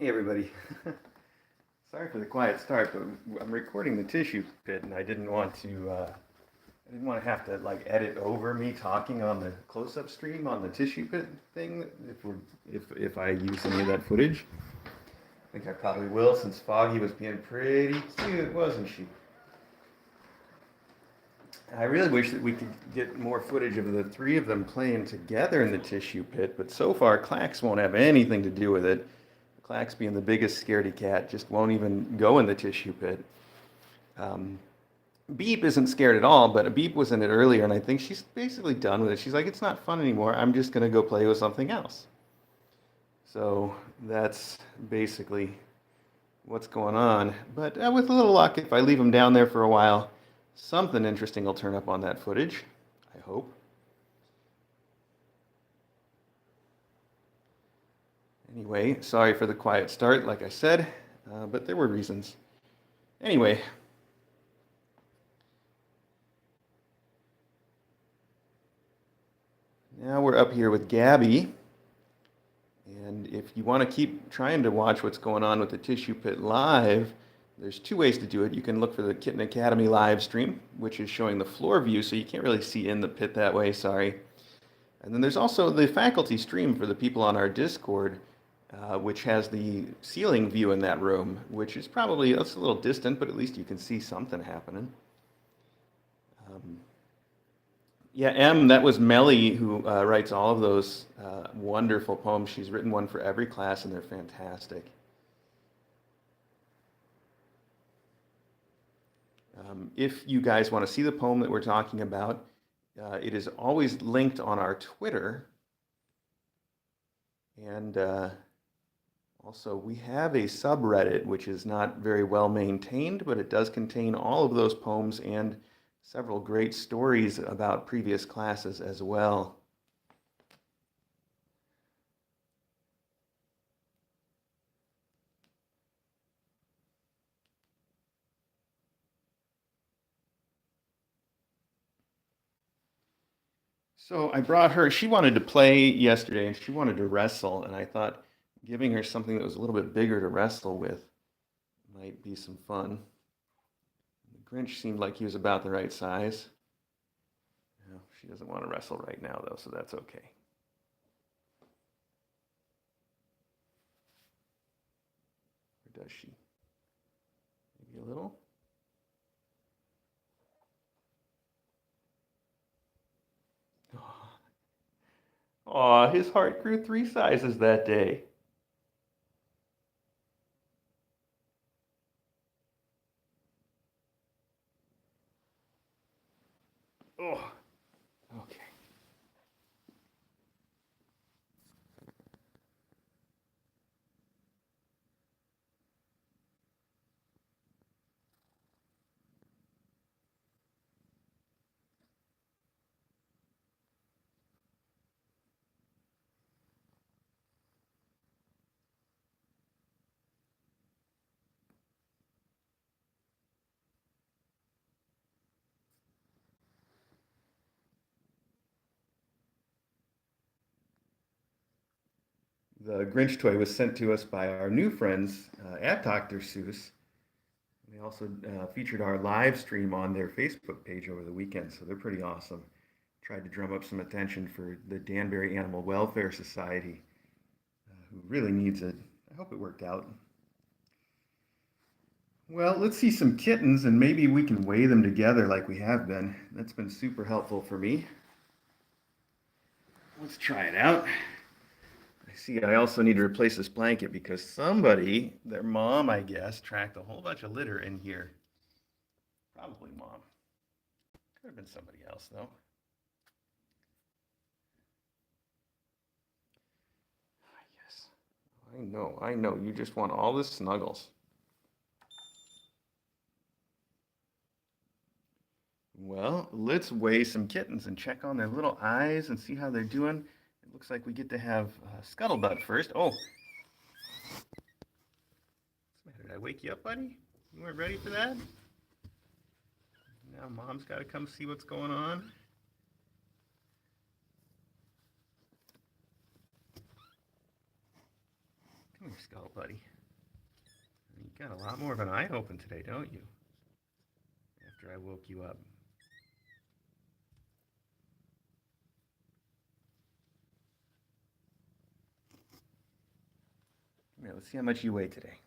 Hey everybody. Sorry for the quiet start, but I'm recording the tissue pit, and I didn't want to have to like edit over me talking on the close-up stream on the tissue pit thing. If I use any of that footage, I think I probably will, since Foggy was being pretty cute, wasn't she? I really wish that we could get more footage of the three of them playing together in the tissue pit, but so far Clax won't have anything to do with it. Clax, being the biggest scaredy cat, just won't even go in the tissue pit. Um, Beep isn't scared at all, but Beep was in it earlier, and I think she's basically done with it. She's like, it's not fun anymore. I'm just going to go play with something else. So that's basically what's going on. But with a little luck, if I leave them down there for a while, something interesting will turn up on that footage, I hope. Anyway, sorry for the quiet start, like I said, but there were reasons. Anyway, now we're up here with Gabby. And if you want to keep trying to watch what's going on with the Tissue Pit live, there's two ways to do it. You can look for the Kitten Academy live stream, which is showing the floor view, so you can't really see in the pit that way, sorry. And then there's also the faculty stream for the people on our Discord, which has the ceiling view in that room, which is probably, that's a little distant, but at least you can see something happening. Yeah, that was Melly who writes all of those wonderful poems. She's written one for every class, and they're fantastic. If you guys want to see the poem that we're talking about, it is always linked on our Twitter. And also, we have a subreddit, which is not very well maintained, but it does contain all of those poems and several great stories about previous classes as well. So I brought her, she wanted to play yesterday and she wanted to wrestle, and I thought giving her something that was a little bit bigger to wrestle with might be some fun. The Grinch seemed like he was about the right size. No, she doesn't want to wrestle right now though, so that's okay. Or does she? Maybe a little? Aw, his heart grew 3 sizes that day. Oh, okay. The Grinch toy was sent to us by our new friends at Dr. Seuss. They also featured our live stream on their Facebook page over the weekend, so they're pretty awesome. Tried to drum up some attention for the Danbury Animal Welfare Society, who really needs it. I hope it worked out. Well, let's see some kittens, and maybe we can weigh them together like we have been. That's been super helpful for me. Let's try it out. I see I also need to replace this blanket because somebody, their mom, I guess, tracked a whole bunch of litter in here. Probably mom. Could have been somebody else, though. Yes. I know. You just want all the snuggles. Well, let's weigh some kittens and check on their little eyes and see how they're doing. It looks like we get to have Scuttlebutt first. Oh, what's the matter? Did I wake you up, buddy? You weren't ready for that? Now mom's got to come see what's going on. Come here, Scuttle Buddy. got a lot more of an eye open today, don't you? After I woke you up. Come here, let's see how much you weigh today.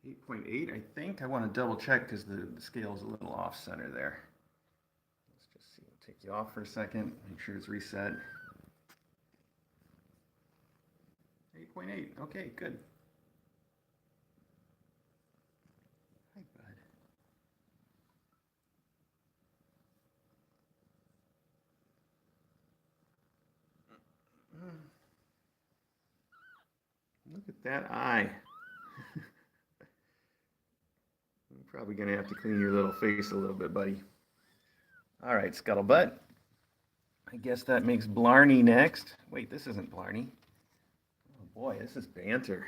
Eight 8.8, I think. I want to double check because the scale's a little off center there. Let's just see. I'll take you off for a second, make sure it's reset. 8.8. Okay, good. Hi, bud. Look at that eye. I'm probably going to have to clean your little face a little bit, buddy. All right, Scuttlebutt. I guess that makes Blarney next. Wait, this isn't Blarney. Oh boy, this is Banter.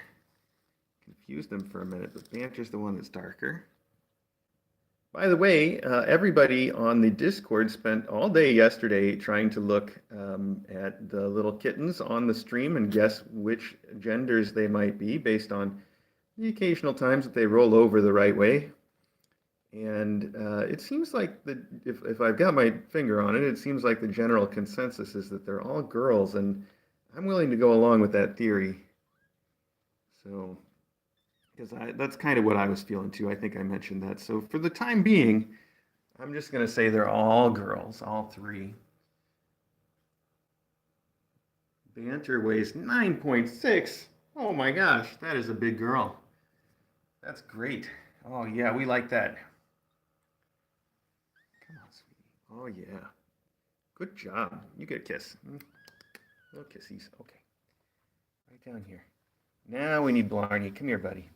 Confused them for a minute, but Banter's the one that's darker. By the way, everybody on the Discord spent all day yesterday trying to look at the little kittens on the stream and guess which genders they might be based on the occasional times that they roll over the right way. And it seems like, if I've got my finger on it, it seems like the general consensus is that they're all girls, and I'm willing to go along with that theory. So, because that's kind of what I was feeling too. I think I mentioned that. So for the time being, I'm just going to say they're all girls, all three. Banter weighs 9.6. Oh my gosh, that is a big girl. That's great. Oh yeah, we like that. Come on, sweetie. Oh yeah. Good job. You get a kiss. Little kissies. Okay. Right down here. Now we need Blarney. Come here, buddy.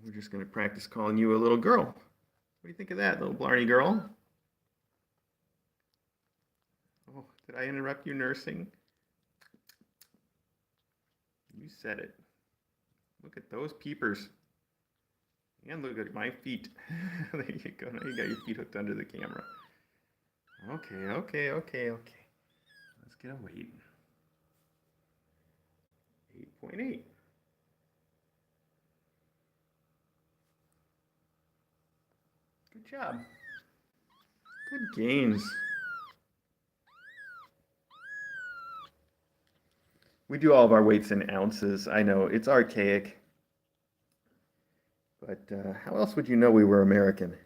We're just going to practice calling you a little girl. What do you think of that, little Blarney girl? Oh, did I interrupt you nursing? You said it. Look at those peepers. And look at my feet. There you go. Now you got your feet hooked under the camera. Okay. Let's get a weight. 8.8. Good job. Good gains. We do all of our weights in ounces. I know, it's archaic. But how else would you know we were American?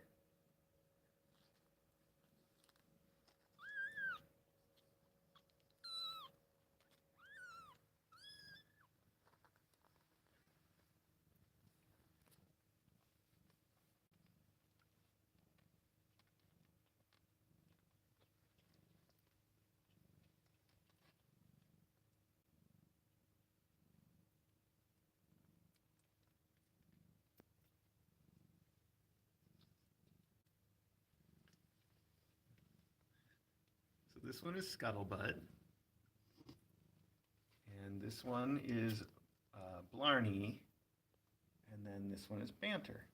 So this one is Scuttlebutt. And this one is Blarney. And then this one is Banter.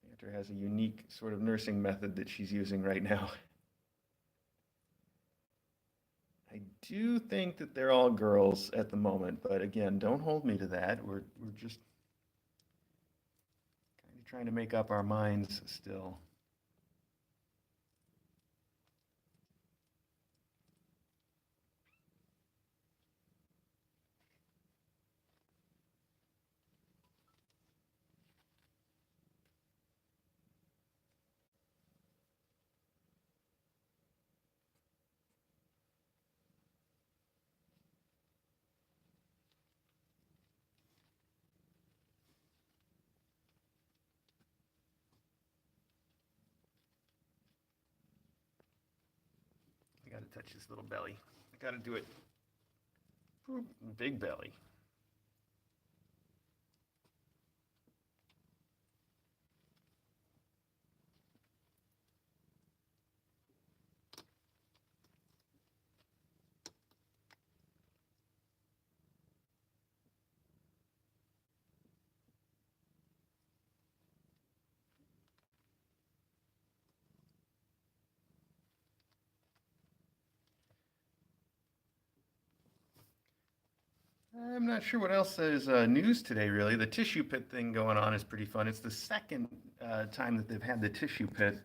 Banter has a unique sort of nursing method that she's using right now. I do think that they're all girls at the moment, but again, don't hold me to that. We're just kind of trying to make up our minds still. I gotta touch his little belly. I gotta do it. Big belly. I'm not sure what else is news today, really. The tissue pit thing going on is pretty fun. It's the second time that they've had the tissue pit,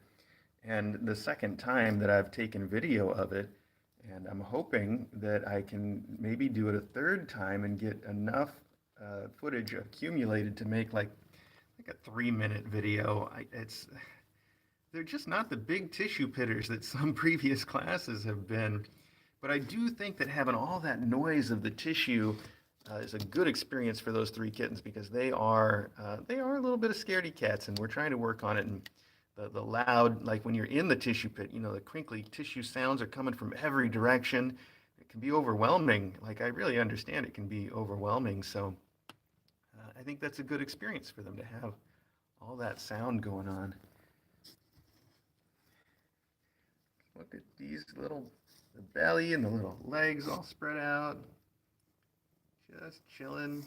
and the second time that I've taken video of it. And I'm hoping that I can maybe do it a third time and get enough footage accumulated to make like a 3-minute video. They're just not the big tissue pitters that some previous classes have been. But I do think that having all that noise of the tissue is a good experience for those three kittens because they are a little bit of scaredy cats, and we're trying to work on it. And the loud, like when you're in the tissue pit, the crinkly tissue sounds are coming from every direction. It can be overwhelming. Like I really understand it can be overwhelming. So I think that's a good experience for them to have all that sound going on. Look at these the belly and the little legs all spread out. Just chilling.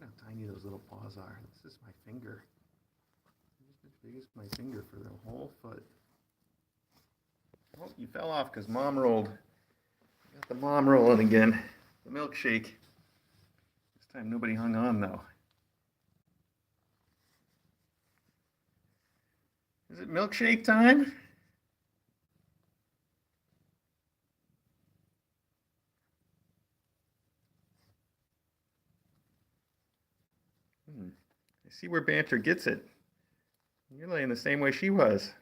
Look how tiny those little paws are. This is my finger. As big as my finger for the whole foot. Oh, you fell off because mom rolled. Got the mom rolling again. The milkshake. This time nobody hung on though. Is it milkshake time? I see where Banter gets it. You're laying the same way she was.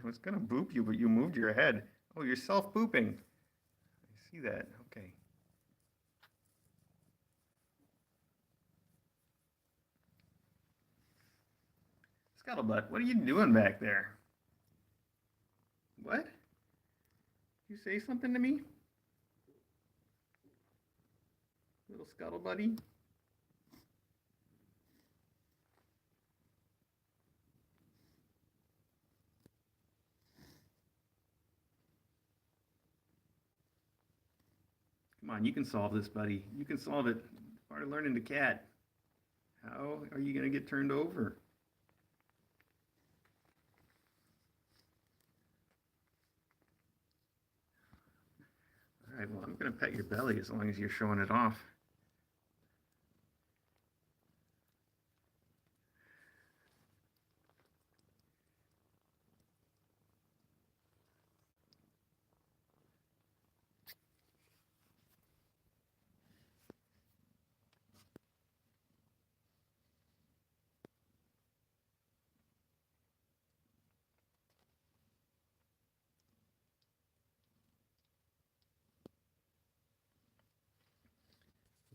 I was gonna boop you, but you moved your head. Oh, you're self-booping. I see that. Okay. Scuttlebutt, what are you doing back there? What? You say something to me? Little Scuttlebuddy? Come on, you can solve this, buddy. You can solve it. Part of learning to cat. How are you going to get turned over? All right, well, I'm going to pet your belly as long as you're showing it off.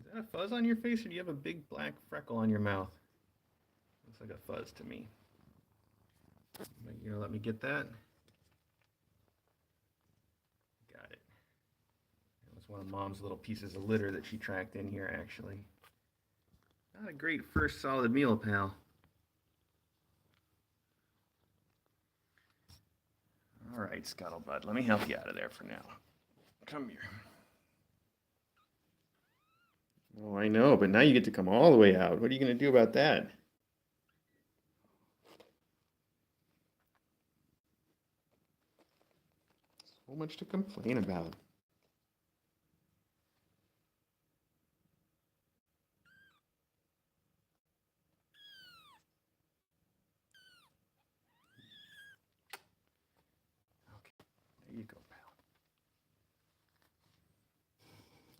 Is that a fuzz on your face, or do you have a big black freckle on your mouth? Looks like a fuzz to me. You gonna let me get that? Got it. That was one of Mom's little pieces of litter that she tracked in here, actually. Not a great first solid meal, pal. All right, Scuttlebutt, let me help you out of there for now. Come here. Oh, I know, but now you get to come all the way out. What are you going to do about that? So much to complain about. Okay, there you go, pal.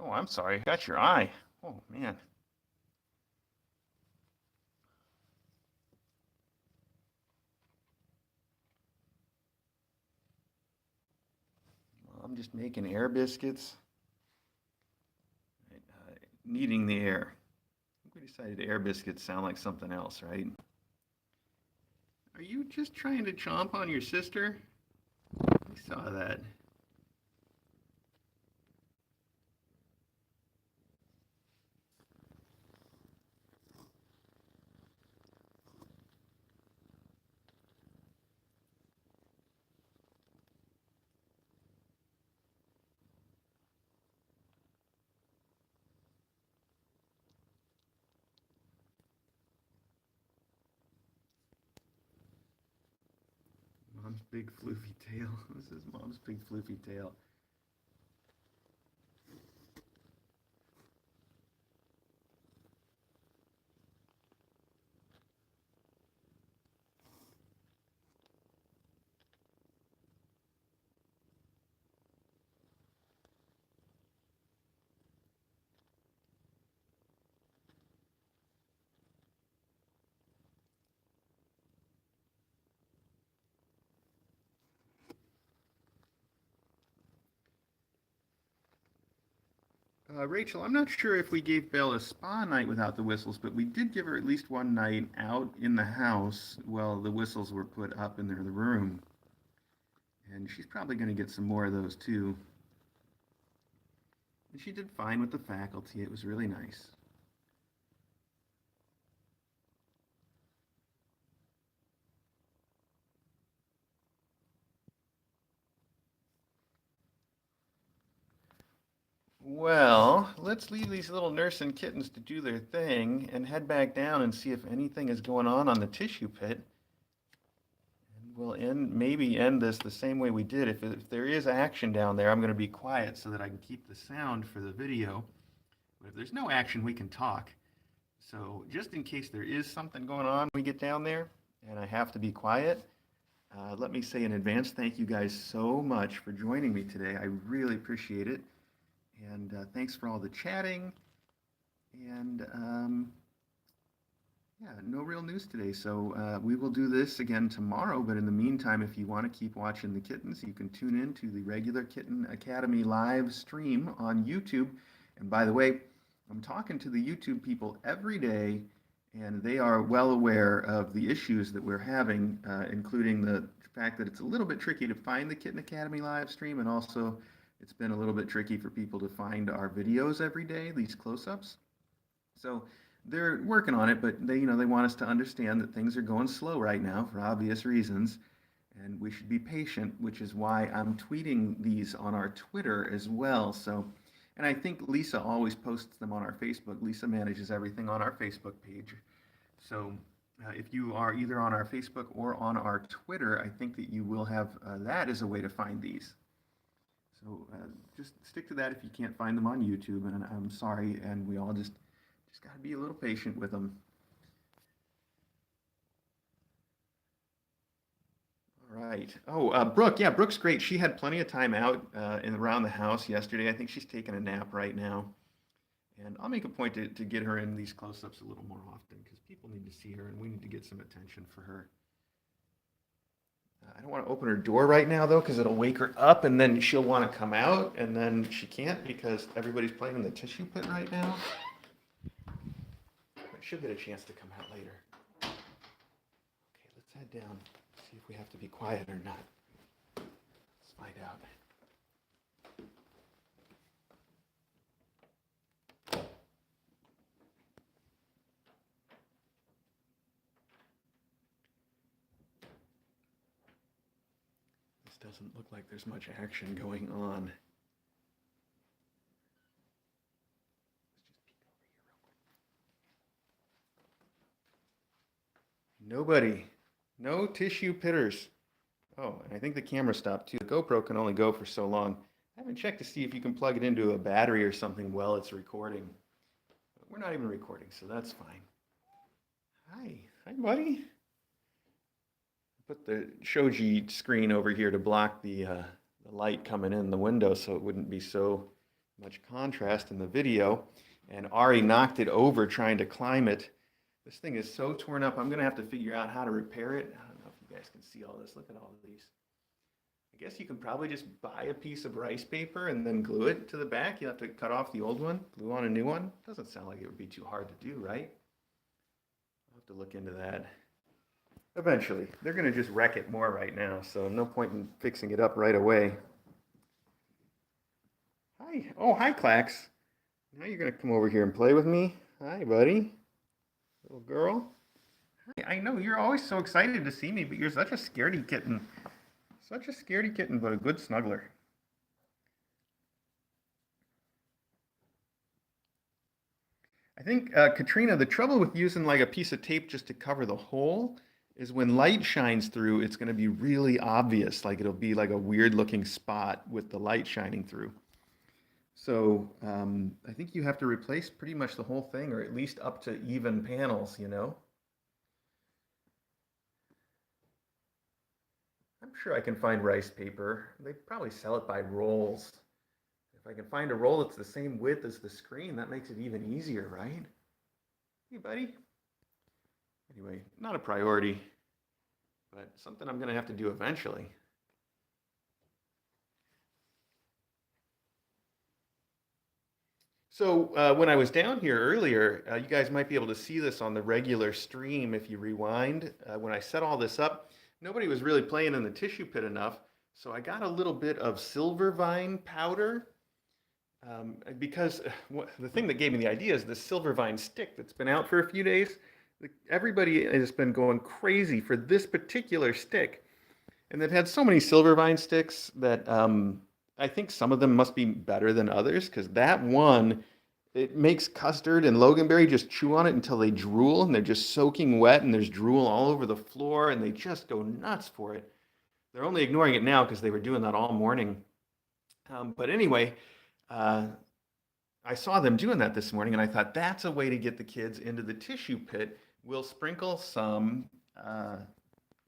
Oh, I'm sorry. Got your eye. Oh, man. Well, I'm just making air biscuits. Needing the air. I think we decided air biscuits sound like something else, right? Are you just trying to chomp on your sister? I saw that. Mom's big floofy tail. This is Mom's big floofy tail. Rachel, I'm not sure if we gave Belle a spa night without the whistles, but we did give her at least one night out in the house while the whistles were put up in the room. And she's probably going to get some more of those too. And she did fine with the faculty. It was really nice. Well, let's leave these little nursing kittens to do their thing and head back down and see if anything is going on the tissue pit. And we'll maybe end this the same way we did. If there is action down there, I'm going to be quiet so that I can keep the sound for the video. But if there's no action, we can talk. So just in case there is something going on when we get down there and I have to be quiet, let me say in advance, thank you guys so much for joining me today. I really appreciate it. And thanks for all the chatting. And yeah, no real news today. So we will do this again tomorrow. But in the meantime, if you want to keep watching the kittens, you can tune in to the regular Kitten Academy live stream on YouTube. And by the way, I'm talking to the YouTube people every day, and they are well aware of the issues that we're having, including the fact that it's a little bit tricky to find the Kitten Academy live stream, and also it's been a little bit tricky for people to find our videos every day, these close-ups. So they're working on it, but they want us to understand that things are going slow right now for obvious reasons, and we should be patient, which is why I'm tweeting these on our Twitter as well. So, and I think Lisa always posts them on our Facebook. Lisa manages everything on our Facebook page. So if you are either on our Facebook or on our Twitter, I think that you will have that as a way to find these. So just stick to that if you can't find them on YouTube, and I'm sorry, and we all just got to be a little patient with them. All right. Oh, Brooke, yeah, Brooke's great. She had plenty of time out around the house yesterday. I think she's taking a nap right now. And I'll make a point to get her in these close-ups a little more often because people need to see her, and we need to get some attention for her. I don't want to open her door right now, though, because it'll wake her up, and then she'll want to come out, and then she can't because everybody's playing in the tissue pit right now. But she'll get a chance to come out later. Okay, let's head down, see if we have to be quiet or not. Let's find out. Doesn't look like there's much action going on. Nobody. No tissue pitters. Oh, and I think the camera stopped too. The GoPro can only go for so long. I haven't checked to see if you can plug it into a battery or something while it's recording. But we're not even recording, so that's fine. Hi. Hi, buddy. Put the shoji screen over here to block the light coming in the window so it wouldn't be so much contrast in the video. And Ari knocked it over trying to climb it. This thing is so torn up, I'm going to have to figure out how to repair it. I don't know if you guys can see all this. Look at all of these. I guess you can probably just buy a piece of rice paper and then glue it to the back. You'll have to cut off the old one, glue on a new one. Doesn't sound like it would be too hard to do, right? I'll have to look into that. Eventually. They're going to just wreck it more right now, so no point in fixing it up right away. Hi. Oh, hi, Clax. Now you're going to come over here and play with me. Hi, buddy. Little girl. Hi. I know, you're always so excited to see me, but you're such a scaredy kitten. Such a scaredy kitten, but a good snuggler. I think, Katrina, the trouble with using like a piece of tape just to cover the hole is when light shines through, it's going to be really obvious. Like it'll be like a weird looking spot with the light shining through. So I think you have to replace pretty much the whole thing, or at least up to even panels, you know? I'm sure I can find rice paper. They probably sell it by rolls. If I can find a roll that's the same width as the screen, that makes it even easier, right? Hey, buddy. Anyway, not a priority, but something I'm going to have to do eventually. So when I was down here earlier, you guys might be able to see this on the regular stream if you rewind. When I set all this up, nobody was really playing in the tissue pit enough, so I got a little bit of silver vine powder because the thing that gave me the idea is the silver vine stick that's been out for a few days. Everybody has been going crazy for this particular stick, and they've had so many silver vine sticks that I think some of them must be better than others because that one, it makes Custard and Loganberry just chew on it until they drool and they're just soaking wet and there's drool all over the floor and they just go nuts for it. They're only ignoring it now because they were doing that all morning. But anyway, I saw them doing that this morning and I thought that's a way to get the kids into the tissue pit. We'll sprinkle some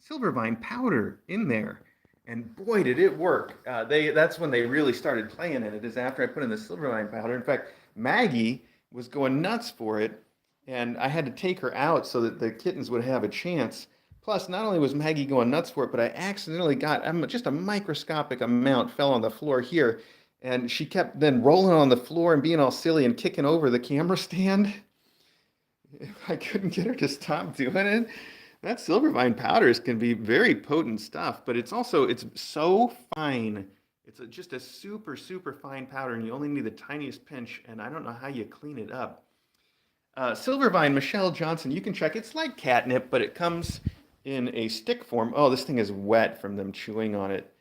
silver vine powder in there. And boy, did it work. That's when they really started playing in it, is after I put in the silver vine powder. In fact, Maggie was going nuts for it, and I had to take her out so that the kittens would have a chance. Plus, not only was Maggie going nuts for it, but I accidentally got just a microscopic amount fell on the floor here, and she kept then rolling on the floor and being all silly and kicking over the camera stand. I couldn't get her to stop doing it. That silver vine powders can be very potent stuff, but it's so fine. It's just a super, super fine powder, and you only need the tiniest pinch, and I don't know how you clean it up. Silver vine, Michelle Johnson, you can check. It's like catnip, but it comes in a stick form. Oh, this thing is wet from them chewing on it.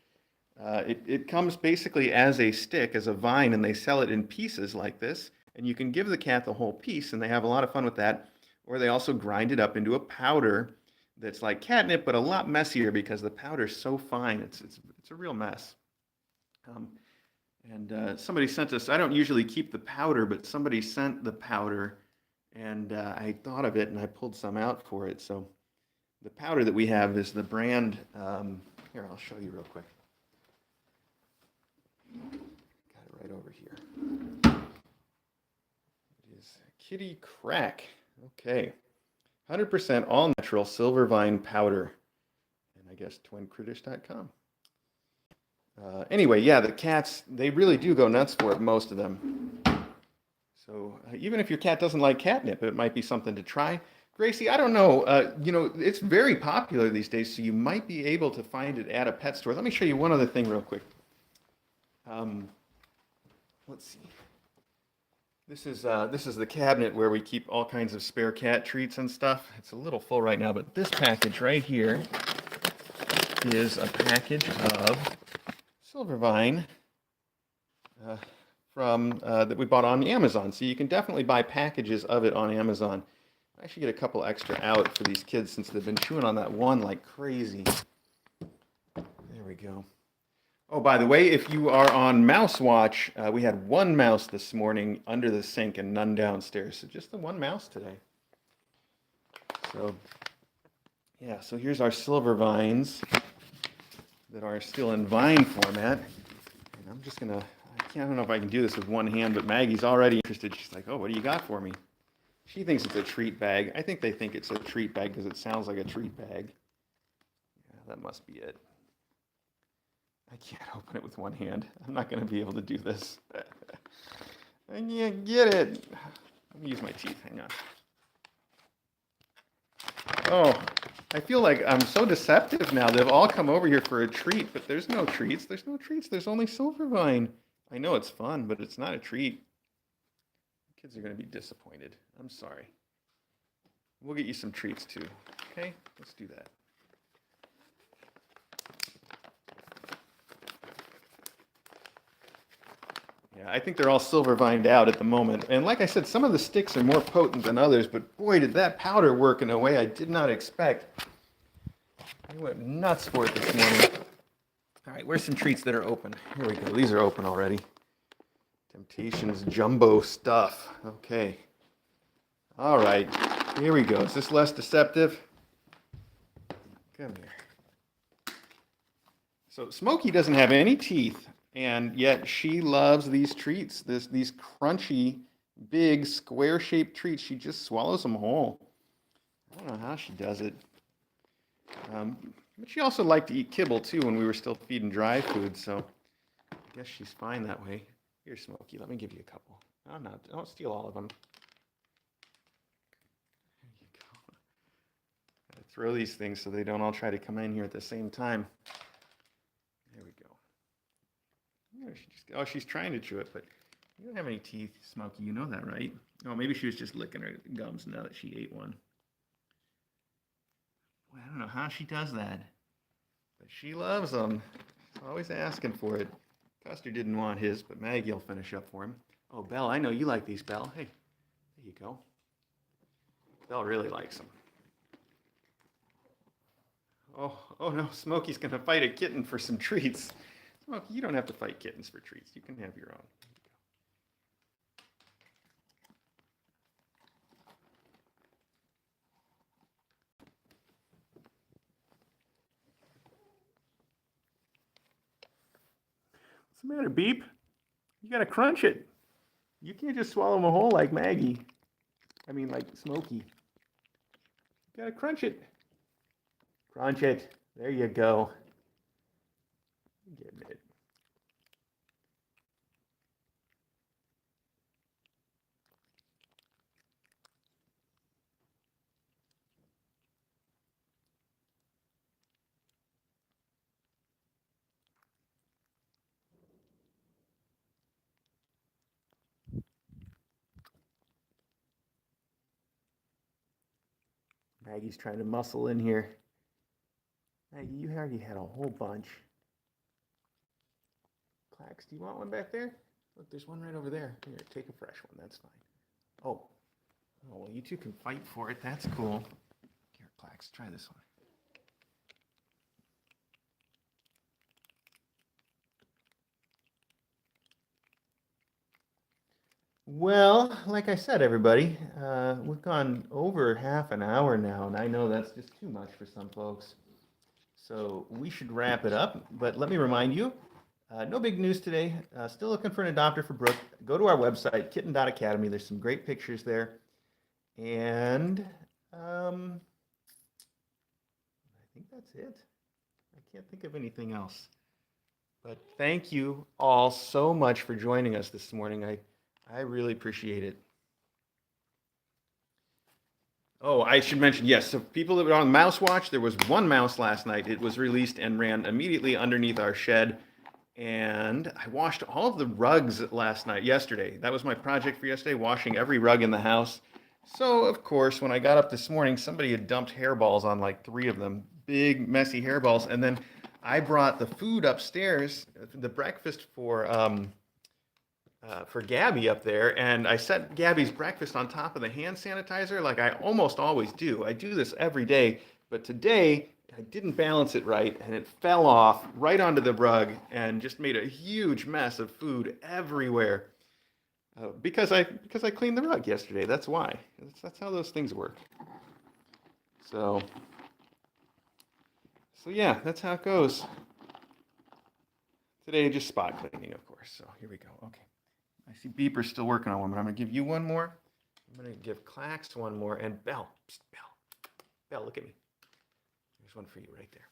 It comes basically as a stick, as a vine, and they sell it in pieces like this, and you can give the cat the whole piece, and they have a lot of fun with that, or they also grind it up into a powder that's like catnip, but a lot messier because the powder's so fine. It's a real mess. Somebody sent us, I don't usually keep the powder, but somebody sent the powder, and I thought of it, and I pulled some out for it. So the powder that we have is the brand, here, I'll show you real quick. Got it right over here. It is Kitty Crack. Okay. 100% all natural silver vine powder. And I guess twincritters.com. Anyway, yeah, the cats, they really do go nuts for it, most of them. So even if your cat doesn't like catnip, it might be something to try. Gracie, I don't know. It's very popular these days, so you might be able to find it at a pet store. Let me show you one other thing real quick. Let's see. This is the cabinet where we keep all kinds of spare cat treats and stuff. It's a little full right now, but this package right here is a package of silver vine that we bought on Amazon. So you can definitely buy packages of it on Amazon. I should get a couple extra out for these kids since they've been chewing on that one like crazy. There we go. Oh, by the way, if you are on Mouse Watch, we had one mouse this morning under the sink and none downstairs. So just the one mouse today. So, yeah, so here's our silver vines that are still in vine format. And I'm just going to, I don't know if I can do this with one hand, but Maggie's already interested. She's like, oh, what do you got for me? She thinks it's a treat bag. I think they think it's a treat bag because it sounds like a treat bag. Yeah, that must be it. I can't open it with one hand. I'm not going to be able to do this. I can't get it. Let me use my teeth. Hang on. Oh, I feel like I'm so deceptive now. They've all come over here for a treat, but there's no treats. There's no treats. There's only silver vine. I know it's fun, but it's not a treat. Kids are going to be disappointed. I'm sorry. We'll get you some treats too. Okay? Let's do that. Yeah, I think they're all silver vined out at the moment. And like I said, some of the sticks are more potent than others, but boy, did that powder work in a way I did not expect. He went nuts for it this morning. All right, where's some treats that are open? Here we go. These are open already. Temptations jumbo stuff. Okay. All right, here we go. Is this less deceptive? Come here. So Smokey doesn't have any teeth, and yet she loves these treats. These crunchy, big, square-shaped treats. She just swallows them whole. I don't know how she does it. But she also liked to eat kibble too when we were still feeding dry food, so I guess she's fine that way. Here, Smokey, let me give you a couple. Oh, no, don't steal all of them. There you go. I throw these things so they don't all try to come in here at the same time. There we go. Oh, she's trying to chew it, but you don't have any teeth, Smokey. You know that, right? Oh, maybe she was just licking her gums now that she ate one. Well, I don't know how she does that, but she loves them. She's always asking for it. Custer didn't want his, but Maggie will finish up for him. Oh, Belle, I know you like these, Belle. Hey, there you go. Belle really likes them. Oh no, Smokey's going to fight a kitten for some treats. Smokey, you don't have to fight kittens for treats. You can have your own. What's the matter, Beep? You got to crunch it. You can't just swallow them whole like Maggie. I mean, like Smokey. You got to crunch it. Crunch it. There you go. Getting it. Maggie's trying to muscle in here. Maggie, you already had a whole bunch. Clax, do you want one back there? Look, there's one right over there. Here, take a fresh one. That's fine. Oh, well, you two can fight for it. That's cool. Here, Clax, try this one. Well, like I said, everybody, we've gone over half an hour now, and I know that's just too much for some folks. So we should wrap it up. But let me remind you, no big news today. Still looking for an adopter for Brooke. Go to our website, kitten.academy. There's some great pictures there. And I think that's it. I can't think of anything else. But thank you all so much for joining us this morning. I really appreciate it. Oh, I should mention, yes, so people that were on Mouse Watch, there was one mouse last night. It was released and ran immediately underneath our shed. And I washed all of the rugs yesterday. That was my project for yesterday, washing every rug in the house. So, of course, when I got up this morning, somebody had dumped hairballs on like 3 of them, big, messy hairballs. And then I brought the food upstairs, the breakfast for Gabby up there, and I set Gabby's breakfast on top of the hand sanitizer like I almost always do. I do this every day, but today I didn't balance it right, and it fell off right onto the rug and just made a huge mess of food everywhere. Because I cleaned the rug yesterday. That's why. That's how those things work. So yeah, that's how it goes. Today, just spot cleaning, of course. So here we go. Okay. I see Beeper's still working on one, but I'm going to give you one more. I'm going to give Clax one more. And Belle, psst, Belle, look at me. There's one for you right there.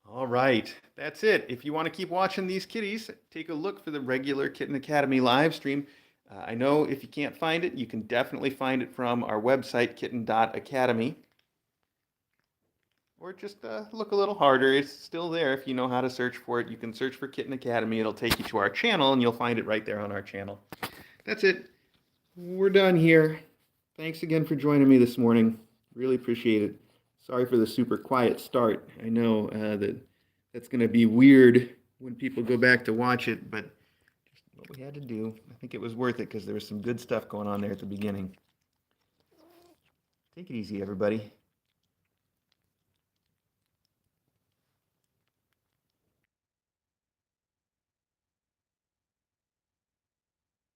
Okay. All right. That's it. If you want to keep watching these kitties, take a look for the regular Kitten Academy live stream. I know if you can't find it, you can definitely find it from our website, kitten.academy. Or just look a little harder. It's still there if you know how to search for it. You can search for Kitten Academy. It'll take you to our channel, and you'll find it right there on our channel. That's it. We're done here. Thanks again for joining me this morning. Really appreciate it. Sorry for the super quiet start. I know that's going to be weird when people go back to watch it, but just what we had to do. I think it was worth it because there was some good stuff going on there at the beginning. Take it easy, everybody.